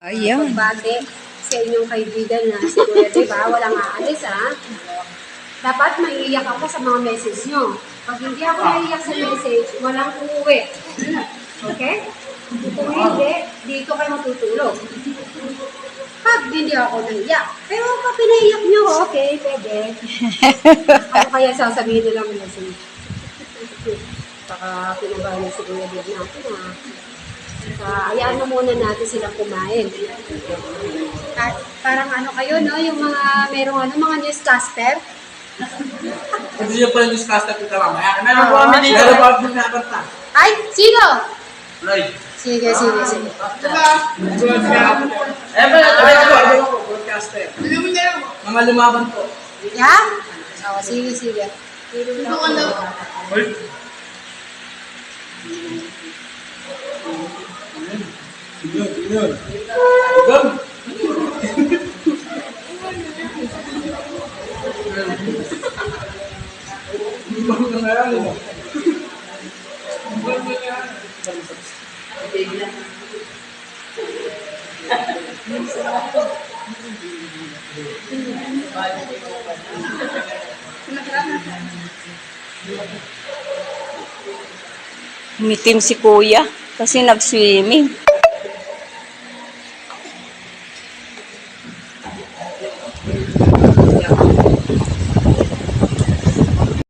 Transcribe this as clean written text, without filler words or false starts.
Ayan. Pagbati sa inyong kaibigan na si Kuya, diba? Walang aalis, ha? Dapat maiiyak ako sa mga message nyo. Pag hindi ako naiiyak sa message, walang uuwi. Okay? Kung hindi, dito kayo matutulog. Pag hindi ako naiiyak. Pero pag pinaiiyak nyo, okay, pwede. Ano kaya sasabihin nilang message? Baka pinabahan si Kuya Dave natin, ha? Hayaan na muna natin silang kumain. At parang ano kayo, no? Yung mga, merong ano, mga newscaster. Hindi niyo pa yung newscaster kita mamaya. Meron po Oo, kami dito. sure. Meron po kami nakakanta. Ay, sino? Lloyd. Sige. Eh, meron po. Broadcaster. Mga lumaban po. Yeah? Oo, sige. Hoy. Yun. Umitim si kuya kasi nag-swimming.